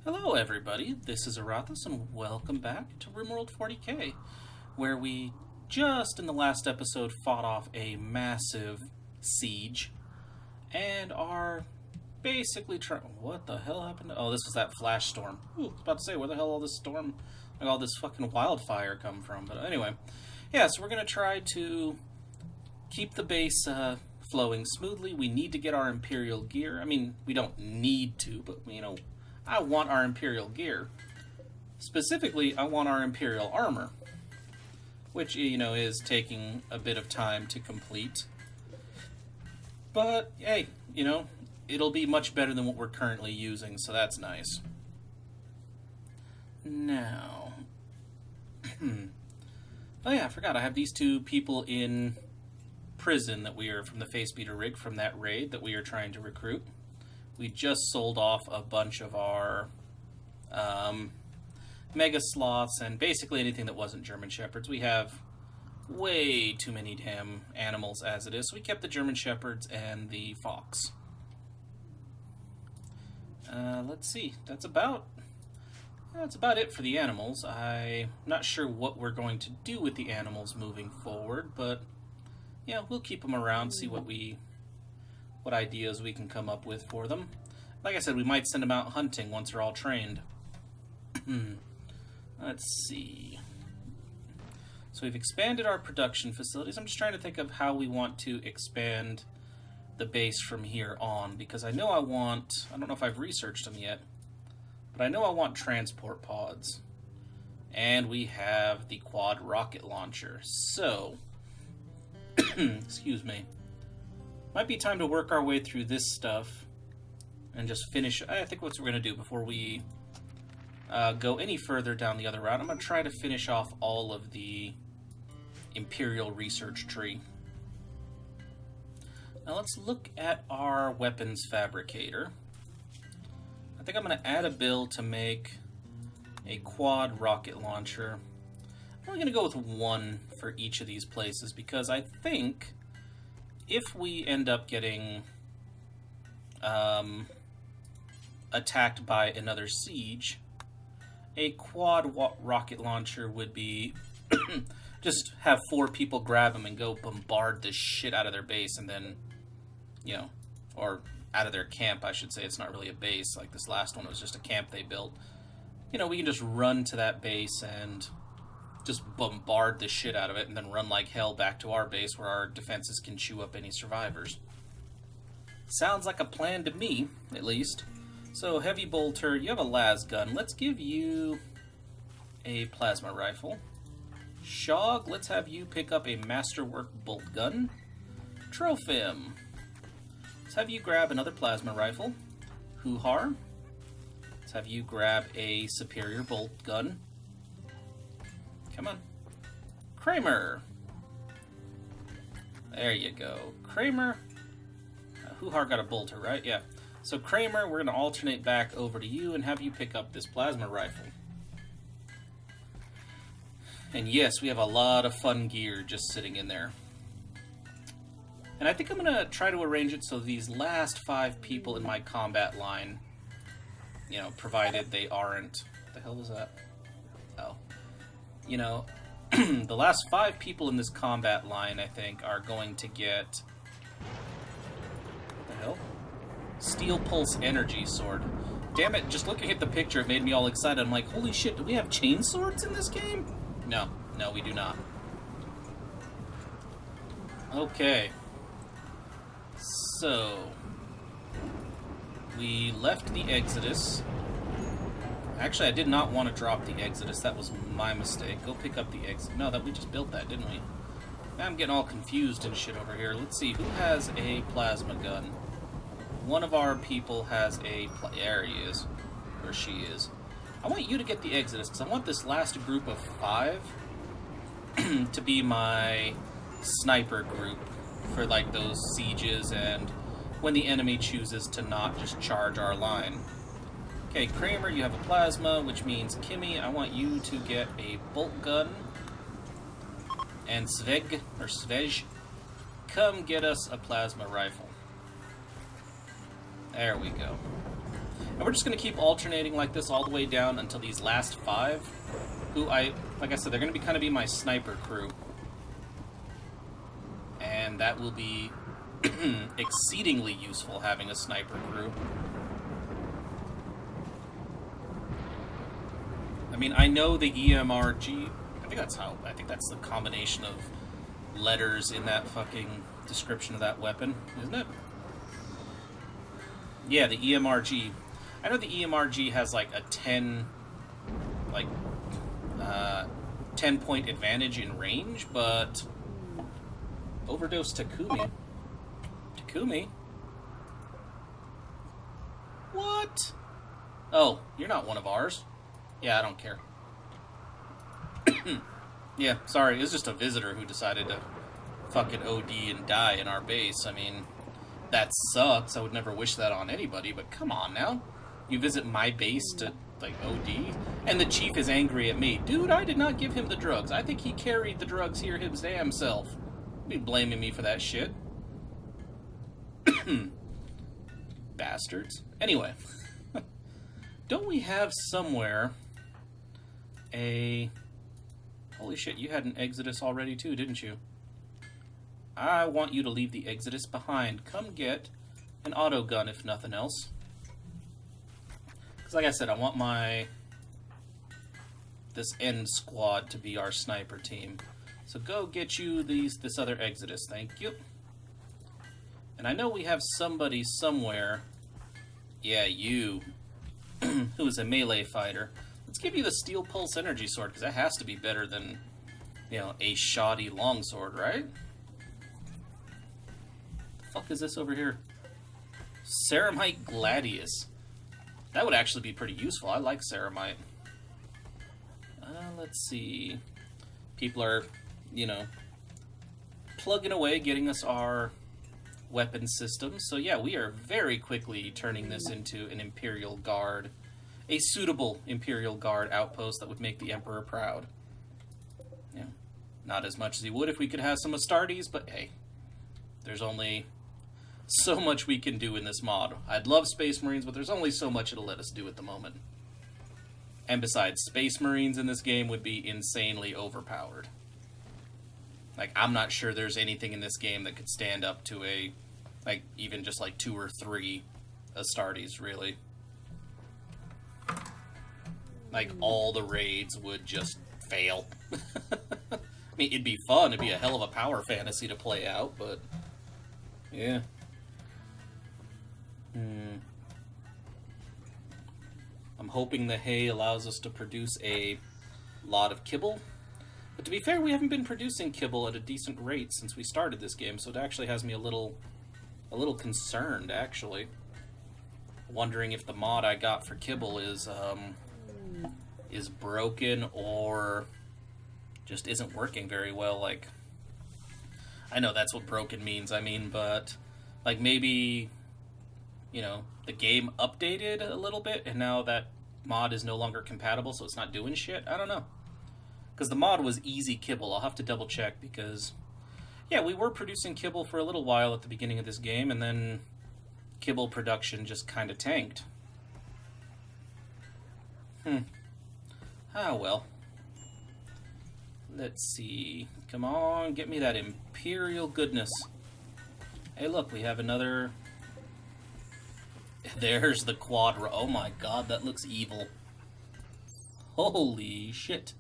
Hello everybody, this is Aurathas and welcome back to RimWorld 40k, where we just in the last episode fought off a massive siege and are basically trying... What the hell happened? Oh, this was that flash storm. Ooh, I was about to say, where the hell all this storm, like all this fucking wildfire come from? But anyway, yeah, so we're going to try to keep the base flowing smoothly. We need to get our Imperial gear. I mean, we don't need to, but, you know, I want our Imperial gear. Specifically, I want our Imperial armor, which, you know, is taking a bit of time to complete. But, hey, you know, it'll be much better than what we're currently using, so that's nice. Now... oh yeah, I forgot, I have these two people in prison that we are from the Facebeater Rig, from that raid that we are trying to recruit. We just sold off a bunch of our mega sloths and basically anything that wasn't GermanShepherds. We have way too many damn animals as it is, so we kept the GermanShepherds and the fox. Let's see, that's about it for the animals. I'm not sure what we're going to do with the animals moving forward, but yeah, we'll keep them around, see what ideas we can come up with for them. Like I said, we might send them out hunting once they're all trained. Let's see. So we've expanded our production facilities. I'm just trying to think of how we want to expand the base from here on, because I know I don't know if I've researched them yet, but I know I want transport pods. And we have the quad rocket launcher. So, excuse me. Might be time to work our way through this stuff and just finish. I think what we're going to do before we go any further down the other route, I'm going to try to finish off all of the Imperial research tree. Now let's look at our weapons fabricator. I think I'm going to add a build to make a quad rocket launcher. I'm only going to go with one for each of these places because I think if we end up getting attacked by another siege, a quad rocket launcher would be just have 4 people grab them and go bombard the shit out of their base, and then, you know, or out of their camp, I should say. It's not really a base. Like this last one was just a camp they built. You know, we can just run to that base and just bombard the shit out of it and then run like hell back to our base where our defenses can chew up any survivors. Sounds like a plan to me, at least. So, Heavy Bolter, you have a las gun. Let's give you a plasma rifle. Shog, let's have you pick up a Masterwork bolt gun. Trophim, let's have you grab another plasma rifle. Hoo-har, let's have you grab a Superior bolt gun. Come on. Kramer. There you go. Kramer. Hoo-har got a bolter, right? Yeah. So Kramer, we're going to alternate back over to you and have you pick up this plasma rifle. And yes, we have a lot of fun gear just sitting in there. And I think I'm going to try to arrange it so these last 5 people in my combat line, you know, provided they aren't... What the hell was that? Oh. You know, the last 5 people in this combat line, I think, are going to get... What the hell? Steel Pulse Energy Sword. Damn it, just looking at the picture, it made me all excited. I'm like, holy shit, do we have chain swords in this game? No, we do not. Okay. So... we left the Exodus. Actually, I did not want to drop the Exodus. That was my mistake. Go pick up the Exodus. No, we just built that, didn't we? I'm getting all confused and shit over here. Let's see. Who has a plasma gun? One of our people has a... There he is. Or she is. I want you to get the Exodus, because I want this last group of 5 to be my sniper group for, like, those sieges and when the enemy chooses to not just charge our line. Okay, Kramer, you have a plasma, which means Kimmy, I want you to get a bolt gun. And Svej, come get us a plasma rifle. There we go. And we're just going to keep alternating like this all the way down until these last 5, who like I said, they're going to be my sniper crew. And that will be exceedingly useful, having a sniper crew. I mean, I know the EMRG, I think that's the combination of letters in that fucking description of that weapon, isn't it? Yeah, the EMRG. I know the EMRG has like a 10-point advantage in range, but overdose Takumi. Takumi? What? Oh, you're not one of ours. Yeah, I don't care. Yeah, sorry, it's just a visitor who decided to fucking OD and die in our base. I mean, that sucks. I would never wish that on anybody, but come on now. You visit my base to, like, OD? And the chief is angry at me. Dude, I did not give him the drugs. I think he carried the drugs here his damn self. Be blaming me for that shit. Bastards. Anyway. Don't we have somewhere a... Holy shit, you had an Exodus already too, didn't you? I want you to leave the Exodus behind. Come get an auto gun, if nothing else. Because like I said, I want this end squad to be our sniper team. So go get you this other Exodus, thank you. And I know we have somebody somewhere, yeah, you, who is a melee fighter. Let's give you the Steel Pulse Energy Sword, because that has to be better than, you know, a shoddy longsword, right? The fuck is this over here? Ceramite Gladius. That would actually be pretty useful. I like Ceramite. Let's see. People are, you know, plugging away, getting us our weapon systems. So yeah, we are very quickly turning this into an Imperial Guard. A suitable Imperial Guard outpost that would make the Emperor proud. Yeah. Not as much as he would if we could have some Astartes, but hey. There's only so much we can do in this mod. I'd love Space Marines, but there's only so much it'll let us do at the moment. And besides, Space Marines in this game would be insanely overpowered. Like, I'm not sure there's anything in this game that could stand up to a, like, even just like 2 or 3 Astartes, really. Like, all the raids would just fail. I mean, it'd be fun. It'd be a hell of a power fantasy to play out, but... yeah. I'm hoping the hay allows us to produce a lot of Kibble. But to be fair, we haven't been producing Kibble at a decent rate since we started this game, so it actually has me a little concerned, actually. Wondering if the mod I got for Kibble is broken or just isn't working very well. Like, I know that's what broken means, I mean, but like maybe, you know, the game updated a little bit and now that mod is no longer compatible, so it's not doing shit. I don't know. Because the mod was easy Kibble. I'll have to double check because, yeah, we were producing Kibble for a little while at the beginning of this game, and then Kibble production just kind of tanked. Ah, well. Let's see. Come on, get me that Imperial goodness. Hey, look, we have another... There's the quad... Oh my god, that looks evil. Holy shit.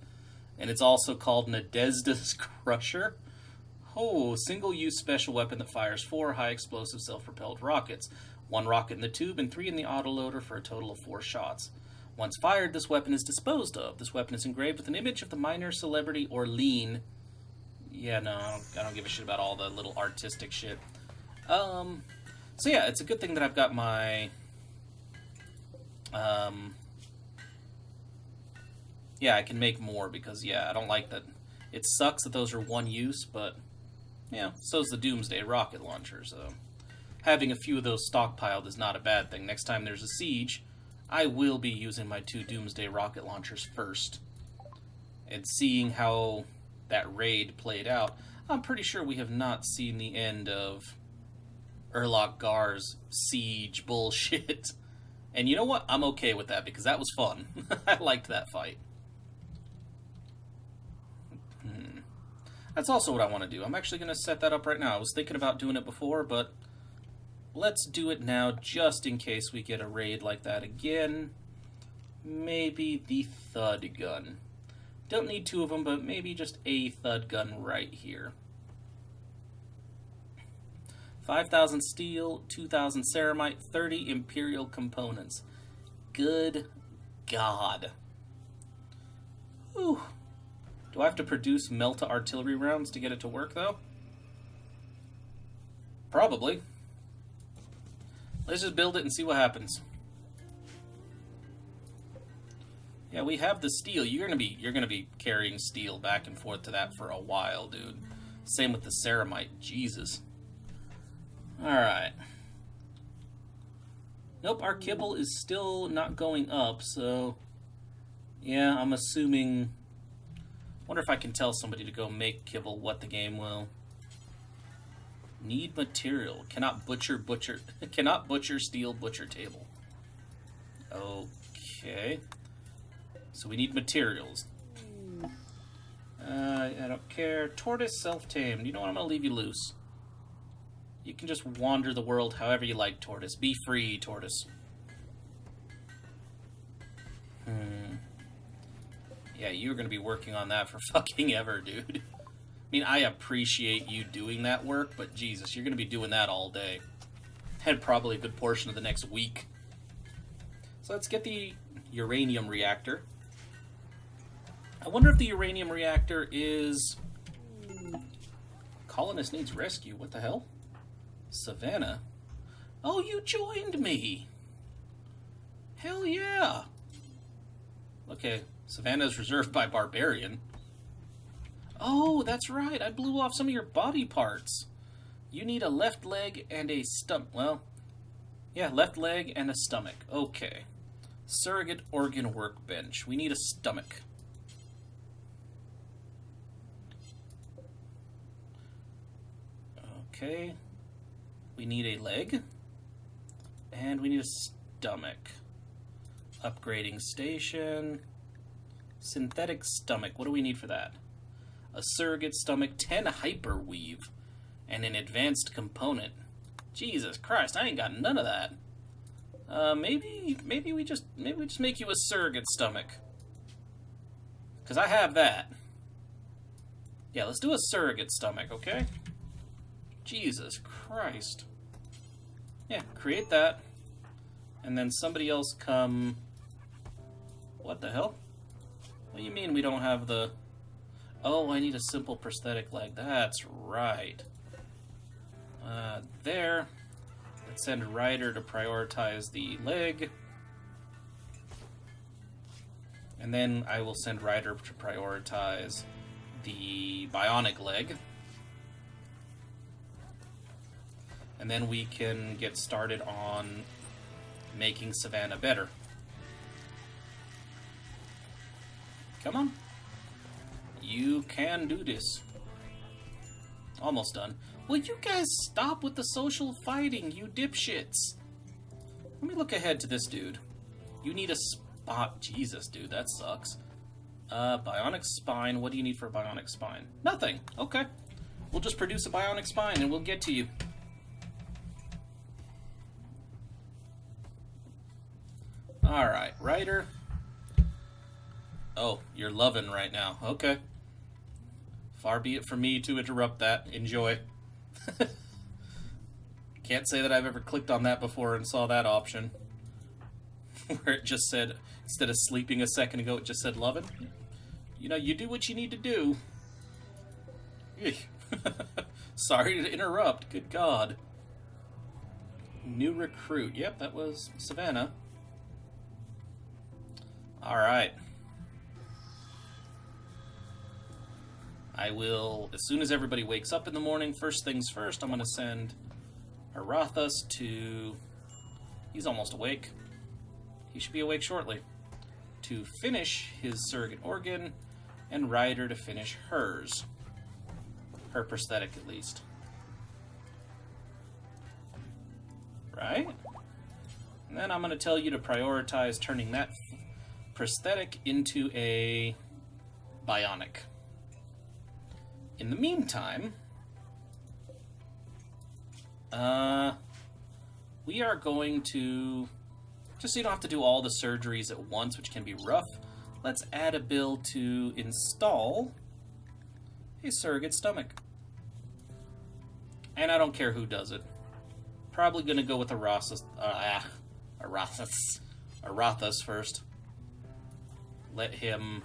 And it's also called Nadezda's Crusher. Oh, single-use special weapon that fires 4 high-explosive self-propelled rockets. 1 rocket in the tube and 3 in the autoloader for a total of 4 shots. Once fired, this weapon is disposed of. This weapon is engraved with an image of the minor, celebrity, or lean. Yeah, no, I don't give a shit about all the little artistic shit. So yeah, it's a good thing that I've got my... yeah, I can make more because, yeah, I don't like that. It sucks that those are one use, but, yeah, so's the Doomsday rocket launcher, so having a few of those stockpiled is not a bad thing. Next time there's a siege, I will be using my 2 Doomsday rocket launchers first. And seeing how that raid played out, I'm pretty sure we have not seen the end of Urlach Gar's siege bullshit And you know what? I'm okay with that, because that was fun. I liked that fight. That's also what I want to do. I'm actually going to set that up right now. I was thinking about doing it before, but let's do it now just in case we get a raid like that again. Maybe the Thud gun. Don't need 2 of them, but maybe just a Thud gun right here. 5,000 steel, 2,000 ceramite, 30 Imperial components. Good God. Whew. Do I have to produce Melta artillery rounds to get it to work, though? Probably. Let's just build it and see what happens. Yeah, we have the steel. You're gonna be carrying steel back and forth to that for a while, dude. Same with the ceramite. Jesus. Alright. Nope, our Kibble is still not going up, so... Yeah, I'm assuming... Wonder if I can tell somebody to go make Kibble what the game will. Need material. Cannot butcher steel butcher table. Okay. So we need materials. I don't care. Tortoise self-tamed. You know what? I'm gonna leave you loose. You can just wander the world however you like, Tortoise. Be free, Tortoise. Yeah, you're going to be working on that for fucking ever, dude. I mean, I appreciate you doing that work, but Jesus, you're going to be doing that all day. And probably a good portion of the next week. So let's get the uranium reactor. I wonder if the uranium reactor is... Colonist needs rescue. What the hell? Savannah? Oh, you joined me! Hell yeah! Okay. Savannah is reserved by Barbarian. Oh, that's right. I blew off some of your body parts. You need a left leg and a stomach. Well, yeah, left leg and a stomach. Okay. Surrogate organ workbench. We need a stomach. Okay. We need a leg. And we need a stomach. Upgrading station. Synthetic stomach. What do we need for that? A surrogate stomach, 10 hyperweave, and an advanced component. Jesus Christ, I ain't got none of that. Maybe we just make you a surrogate stomach. Cause I have that. Yeah, let's do a surrogate stomach, okay? Jesus Christ. Yeah, create that. And then somebody else come... What the hell? What do you mean we don't have the... Oh, I need a simple prosthetic leg. That's right. There. Let's send Ryder to prioritize the leg. And then I will send Ryder to prioritize the bionic leg. And then we can get started on making Savannah better. Come on. You can do this. Almost done. Will you guys stop with the social fighting, you dipshits? Let me look ahead to this dude. You need a spot. Jesus, dude, that sucks. Bionic spine. What do you need for a bionic spine? Nothing. Okay. We'll just produce a bionic spine and we'll get to you. Alright, Ryder. Oh, you're loving right now. Okay. Far be it from me to interrupt that. Enjoy. Can't say that I've ever clicked on that before and saw that option. Where it just said, instead of sleeping a second ago, it just said loving. You know, you do what you need to do. Sorry to interrupt. Good God. New recruit. Yep, that was Savannah. Alright. I will, as soon as everybody wakes up in the morning, first things first, I'm going to send Aurathas to... He's almost awake. He should be awake shortly. To finish his surrogate organ, and Ryder to finish hers. Her prosthetic, at least. Right? And then I'm going to tell you to prioritize turning that prosthetic into a bionic. In the meantime, we are going to, just so you don't have to do all the surgeries at once, which can be rough, let's add a build to install a surrogate stomach. And I don't care who does it. Probably going to go with Aurathas first. Let him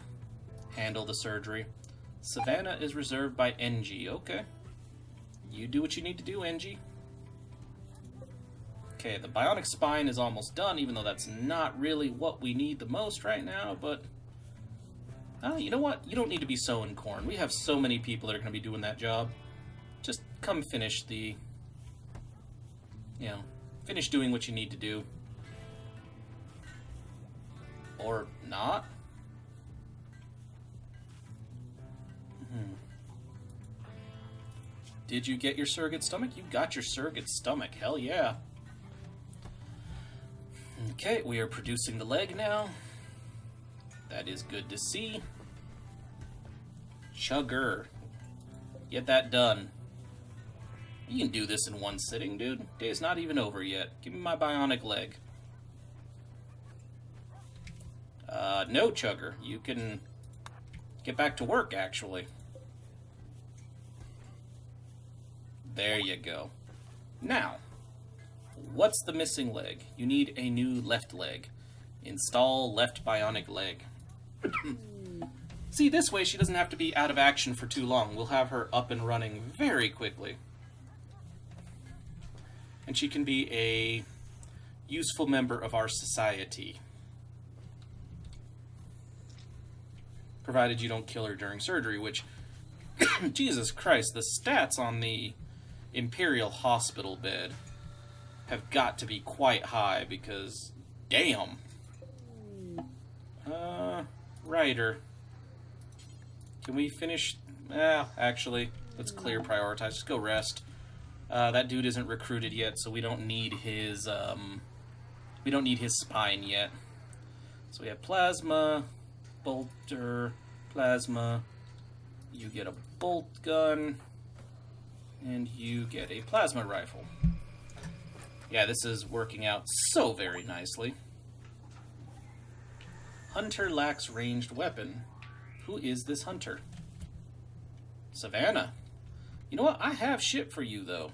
handle the surgery. Savannah is reserved by NG. Okay. You do what you need to do, NG. Okay, the bionic spine is almost done, even though that's not really what we need the most right now, but... you know what? You don't need to be sowing corn. We have so many people that are going to be doing that job. Just come finish the... finish doing what you need to do. Or not. Did you get your surrogate stomach? You got your surrogate stomach. Hell yeah. Okay, we are producing the leg now. That is good to see. Chugger. Get that done. You can do this in one sitting, dude. Day's not even over yet. Give me my bionic leg. No, Chugger. You can get back to work, actually. There you go. Now, what's the missing leg? You need a new left leg. Install left bionic leg. See, this way she doesn't have to be out of action for too long. We'll have her up and running very quickly. And she can be a useful member of our society. Provided you don't kill her during surgery, which, Jesus Christ, the stats on the Imperial hospital bed have got to be quite high because, damn. Ryder. Can we finish? Actually, let's clear prioritize. Just go rest. That dude isn't recruited yet, so we don't need his spine yet. So we have plasma, bolter, plasma. You get a bolt gun, and you get a plasma rifle. Yeah, this is working out so very nicely. Hunter lacks ranged weapon. Who is this hunter? Savannah. You know what? I have shit for you, though.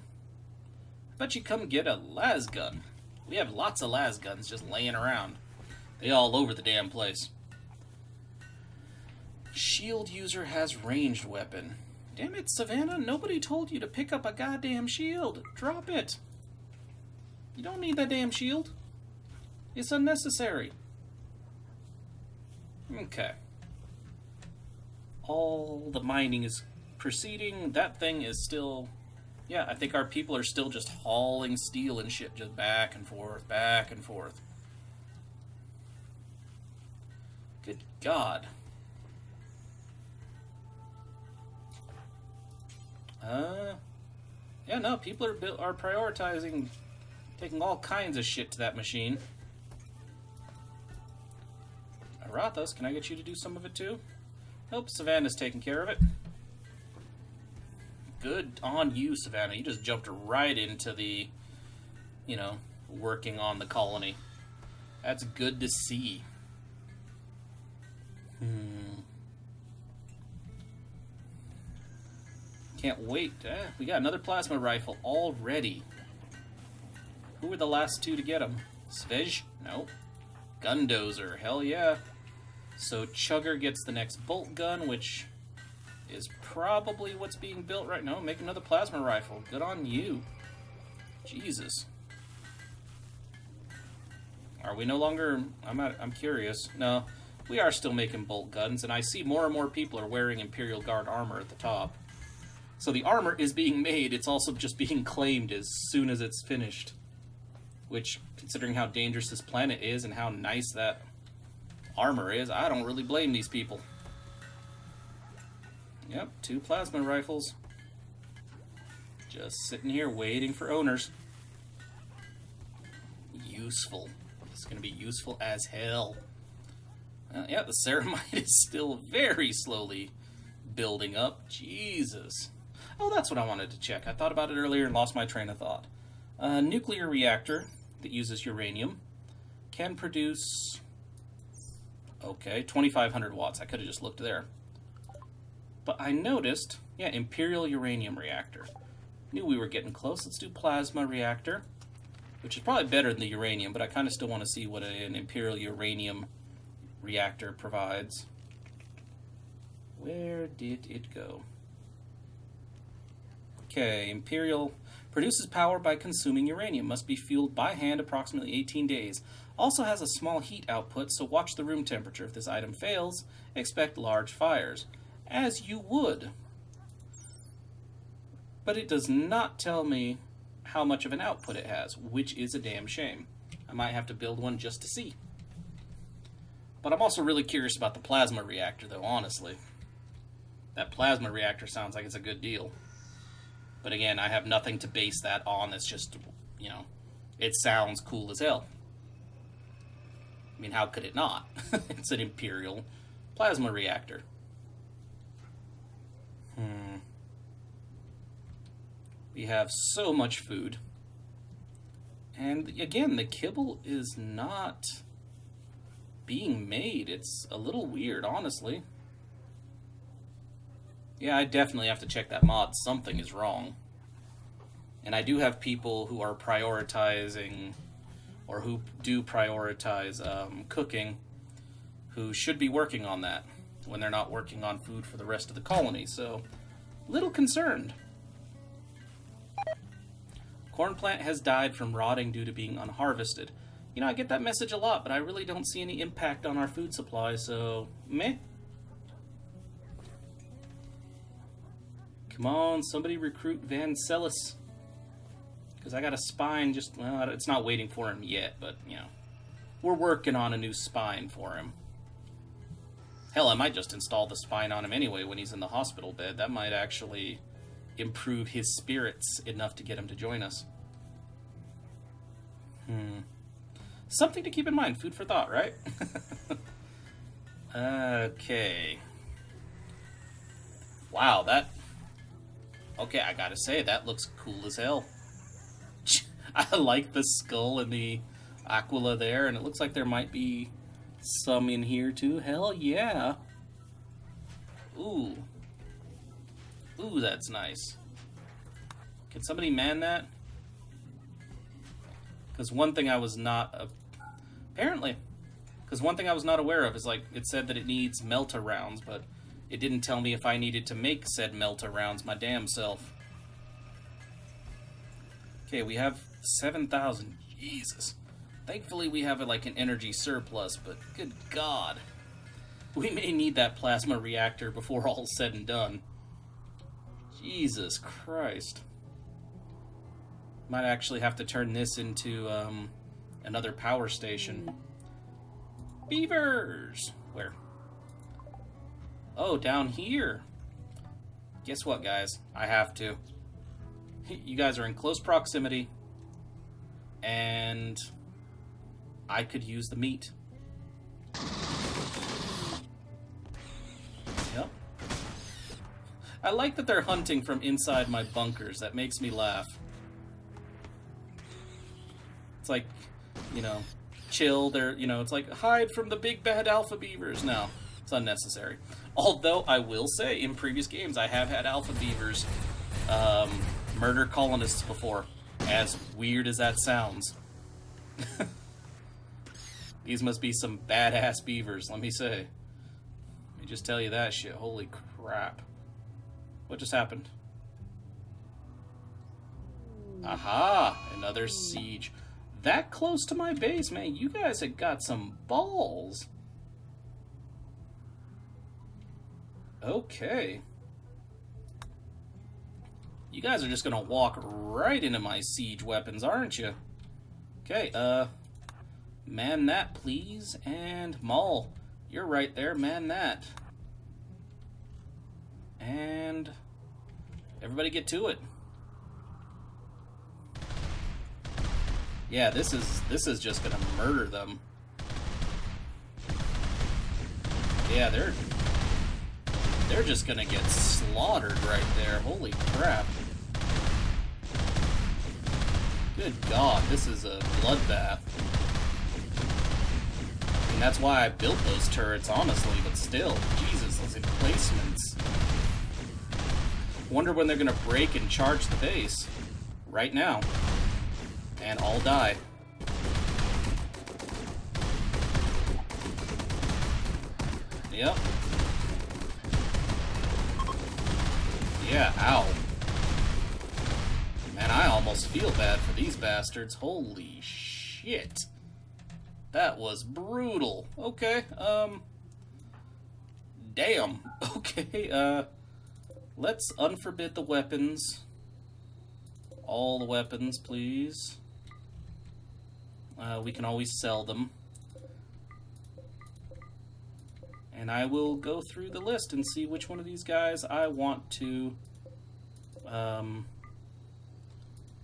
I bet you come get a las gun. We have lots of las guns just laying around. They all over the damn place. Shield user has ranged weapon. Damn it, Savannah. Nobody told you to pick up a goddamn shield. Drop it. You don't need that damn shield. It's unnecessary. Okay. All the mining is proceeding. That thing is still... Yeah, I think our people are still just hauling steel and shit just back and forth, back and forth. Good God. Yeah, no, people are prioritizing taking all kinds of shit to that machine. Aurathas, can I get you to do some of it too? Nope, Savannah's taking care of it. Good on you, Savannah. You just jumped right into the, working on the colony. That's good to see. Can't wait. We got another plasma rifle already. Who were the last two to get them? Swej? Nope. Gundozer. Hell yeah. So Chugger gets the next bolt gun, which is probably what's being built right now. Make another plasma rifle. Good on you. Jesus. Are we no longer... I'm curious. No, we are still making bolt guns, and I see more and more people are wearing Imperial Guard armor at the top. So the armor is being made, it's also just being claimed as soon as it's finished. Which, considering how dangerous this planet is and how nice that armor is, I don't really blame these people. Yep, 2 plasma rifles. Just sitting here waiting for owners. useful. It's going to be useful as hell. Yeah, the ceramite is still very slowly building up. Jesus. Oh, that's what I wanted to check. I thought about it earlier and lost my train of thought. A nuclear reactor that uses uranium can produce, okay, 2,500 watts. I could have just looked there. But I noticed, yeah, Imperial uranium reactor. Knew we were getting close. Let's do plasma reactor, which is probably better than the uranium, but I kind of still want to see what an Imperial uranium reactor provides. Where did it go? Okay, Imperial produces power by consuming uranium. Must be fueled by hand approximately 18 days. Also has a small heat output, so watch the room temperature. If this item fails, expect large fires. As you would. But it does not tell me how much of an output it has, which is a damn shame. I might have to build one just to see. But I'm also really curious about the plasma reactor, though, honestly. That plasma reactor sounds like it's a good deal. But again, I have nothing to base that on. It's just, you know, it sounds cool as hell. I mean, how could it not? It's an Imperial plasma reactor. We have so much food. And again, the kibble is not being made. It's a little weird, honestly. Yeah, I definitely have to check that mod. Something is wrong. And I do have people who are prioritizing, or who do prioritize cooking, who should be working on that when they're not working on food for the rest of the colony. So, little concerned. Corn plant has died from rotting due to being unharvested. You know, I get that message a lot, but I really don't see any impact on our food supply, so meh. Come on, somebody recruit Van Celis. Because I got a spine just, well, it's not waiting for him yet, but, you know, we're working on a new spine for him. Hell, I might just install the spine on him anyway when he's in the hospital bed. That might actually improve his spirits enough to get him to join us. Something to keep in mind. Food for thought, right? Okay. Wow, that... Okay, I gotta say, that looks cool as hell. I like the skull and the Aquila there, and it looks like there might be some in here too. Hell yeah. Ooh. Ooh, that's nice. Can somebody man that? Because one thing I was not... apparently. Because one thing I was not aware of is, like, it said that it needs melta rounds, but it didn't tell me if I needed to make said melta rounds my damn self. Okay, we have 7,000. Jesus. Thankfully we have, like, an energy surplus, but good God. We may need that plasma reactor before all's said and done. Jesus Christ. Might actually have to turn this into another power station. Beavers! Where? Oh, down here. Guess what, guys? I have to. You guys are in close proximity, and I could use the meat. Yep. I like that they're hunting from inside my bunkers. That makes me laugh. It's like, you know, chill. They're, you know, it's like hide from the big bad alpha beavers. No, it's unnecessary. Although I will say, in previous games, I have had alpha beavers murder colonists before. As weird as that sounds. These must be some badass beavers, let me say. Let me just tell you that shit. Holy crap. What just happened? Aha! Another siege. That close to my base, man. You guys have got some balls. Okay. You guys are just gonna walk right into my siege weapons, aren't you? Okay, man that, please. And Maul, you're right there. Man that. And everybody get to it. Yeah, this is just gonna murder them. Yeah, they're just gonna get slaughtered right there. Holy crap. Good God, this is a bloodbath. I mean, that's why I built those turrets, honestly, but still, Jesus, those emplacements. Wonder when they're gonna break and charge the base. Right now. And all die. Yep. Yeah, ow. Man, I almost feel bad for these bastards. Holy shit. That was brutal. Okay, damn. Okay, let's unforbid the weapons. All the weapons, please. We can always sell them. And I will go through the list and see which one of these guys I want to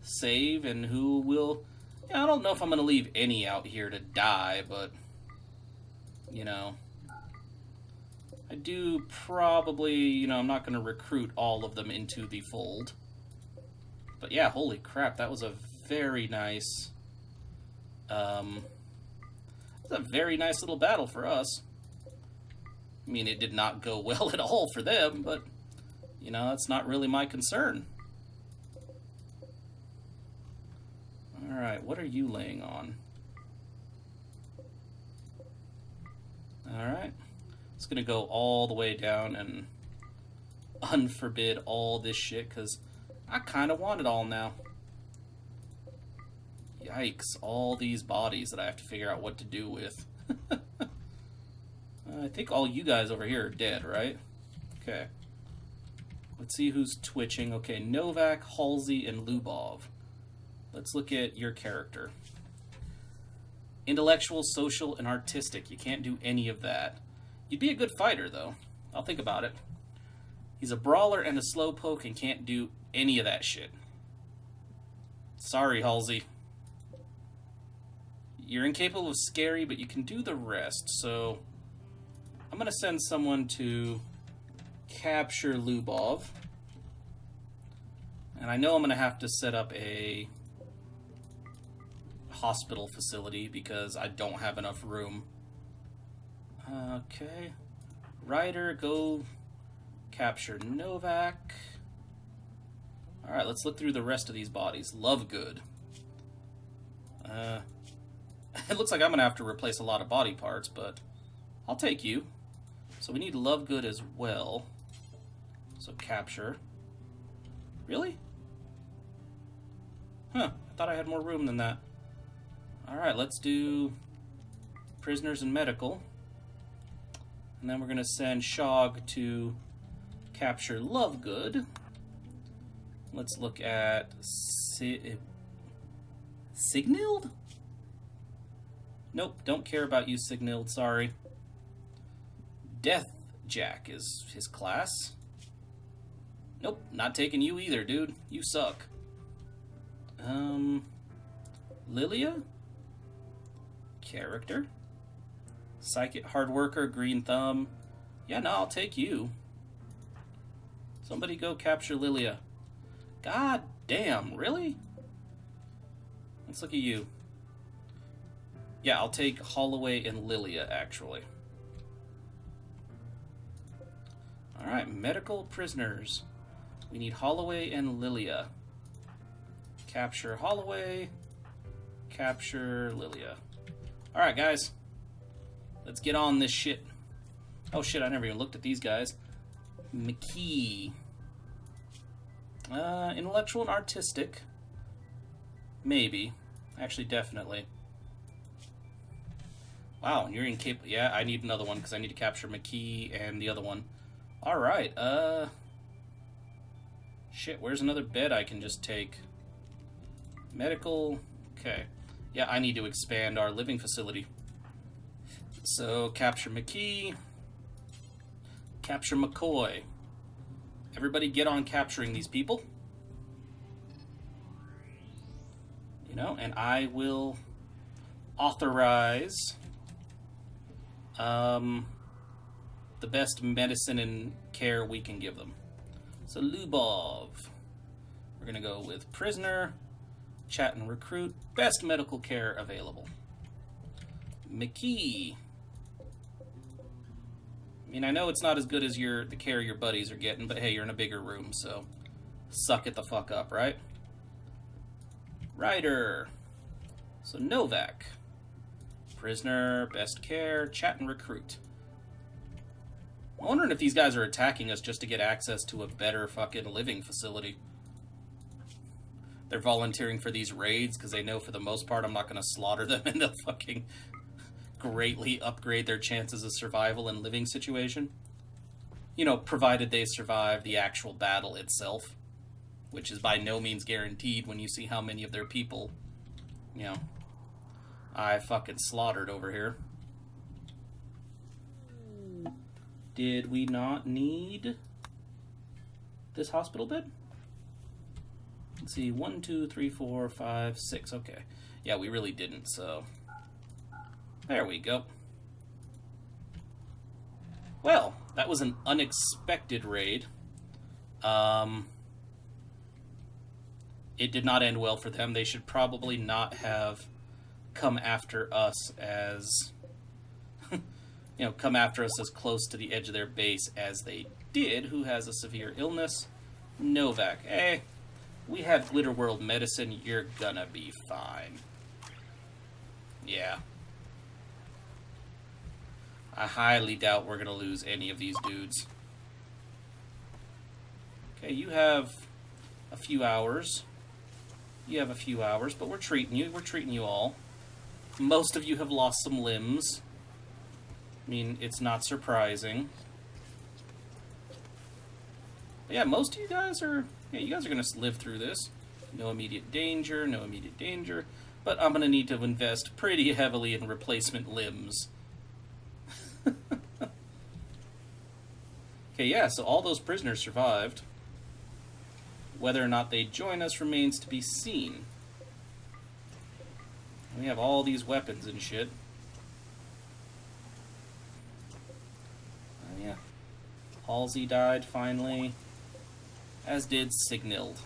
save and who will... Yeah, I don't know if I'm going to leave any out here to die, but, you know, I do probably, you know, I'm not going to recruit all of them into the fold. But yeah, holy crap, that was a very nice, little battle for us. I mean, it did not go well at all for them, but, you know, that's not really my concern. Alright, what are you laying on? Alright. It's gonna go all the way down and unforbid all this shit, because I kind of want it all now. Yikes, all these bodies that I have to figure out what to do with. I think all you guys over here are dead, right? Okay. Let's see who's twitching. Okay, Novak, Halsey, and Lubov. Let's look at your character. Intellectual, social, and artistic. You can't do any of that. You'd be a good fighter, though. I'll think about it. He's a brawler and a slowpoke and can't do any of that shit. Sorry, Halsey. You're incapable of scary, but you can do the rest, so... I'm going to send someone to capture Lubov. And I know I'm going to have to set up a hospital facility because I don't have enough room. Okay. Ryder, go capture Novak. Alright, let's look through the rest of these bodies. Lovegood. It looks like I'm going to have to replace a lot of body parts, but I'll take you. So we need Lovegood as well. So capture. Really? Huh, I thought I had more room than that. Alright, let's do prisoners and medical. And then we're going to send Shog to capture Lovegood. Let's look at Signiled? Nope, don't care about you, Signiled, sorry. Death Jack is his class. Nope, not taking you either, dude. You suck. Lilia? Character. Psychic hard worker, green thumb. Yeah, no, I'll take you. Somebody go capture Lilia. God damn, really? Let's look at you. Yeah, I'll take Holloway and Lilia, actually. Alright, medical prisoners. We need Holloway and Lilia. Capture Holloway. Capture Lilia. Alright, guys. Let's get on this shit. Oh shit, I never even looked at these guys. McKee. Intellectual and artistic. Maybe. Actually, definitely. Wow, you're incapable. Yeah, I need another one because I need to capture McKee and the other one. Alright, shit, where's another bed I can just take? Medical. Okay. Yeah, I need to expand our living facility. So, capture McKee. Capture McCoy. Everybody get on capturing these people. You know, and I will authorize the best medicine and care we can give them. So Lubov, we're going to go with prisoner, chat and recruit, best medical care available. McKee. I mean, I know it's not as good as the care your buddies are getting, but hey, you're in a bigger room, so suck it the fuck up, right? Ryder. So Novak. Prisoner, best care, chat and recruit. I'm wondering if these guys are attacking us just to get access to a better fucking living facility. They're volunteering for these raids because they know for the most part I'm not going to slaughter them and they'll fucking greatly upgrade their chances of survival and living situation. You know, provided they survive the actual battle itself, which is by no means guaranteed when you see how many of their people, you know, I fucking slaughtered over here. Did we not need this hospital bed? Let's see, 1, 2, 3, 4, 5, 6. Okay. Yeah, we really didn't, so there we go. Well, that was an unexpected raid. It did not end well for them. They should probably not have come after us as come after us as close to the edge of their base as they did. Who has a severe illness? Novak. Hey, we have Glitter World medicine. You're gonna be fine. Yeah. I highly doubt we're gonna lose any of these dudes. Okay, you have a few hours. You have a few hours, but we're treating you. We're treating you all. Most of you have lost some limbs. I mean, it's not surprising. But yeah, most of you guys are... Yeah, you guys are going to live through this. No immediate danger, no immediate danger. But I'm going to need to invest pretty heavily in replacement limbs. Okay, yeah, so all those prisoners survived. Whether or not they join us remains to be seen. We have all these weapons and shit. Oh yeah. Halsey died finally. As did Signald.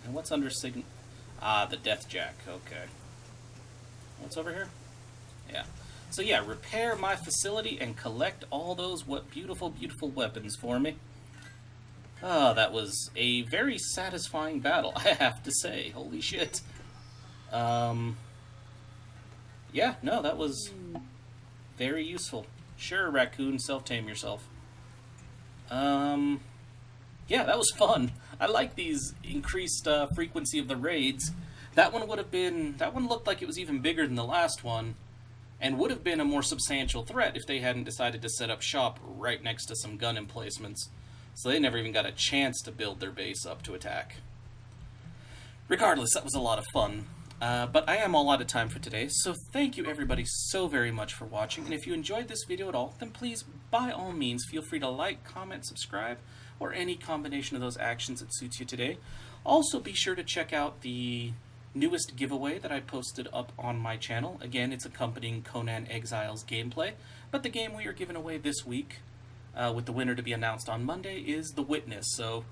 And what's under Sign... Ah, the Death Jack. Okay. What's over here? Yeah. So yeah, repair my facility and collect all those beautiful, beautiful weapons for me. Ah, that was a very satisfying battle, I have to say. Holy shit. Yeah, no, that was very useful. Sure, raccoon, self-tame yourself. Yeah, that was fun. I like these increased frequency of the raids. That one looked like it was even bigger than the last one, and would have been a more substantial threat if they hadn't decided to set up shop right next to some gun emplacements. So they never even got a chance to build their base up to attack. Regardless, that was a lot of fun. But I am all out of time for today, so thank you everybody so very much for watching. And if you enjoyed this video at all, then please, by all means, feel free to like, comment, subscribe, or any combination of those actions that suits you today. Also, be sure to check out the newest giveaway that I posted up on my channel. Again, it's accompanying Conan Exile's gameplay, but the game we are giving away this week, with the winner to be announced on Monday, is The Witness. So,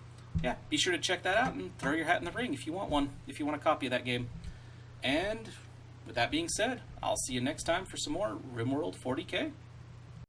yeah, be sure to check that out and throw your hat in the ring if you want one, if you want a copy of that game. And with that being said, I'll see you next time for some more RimWorld 40k.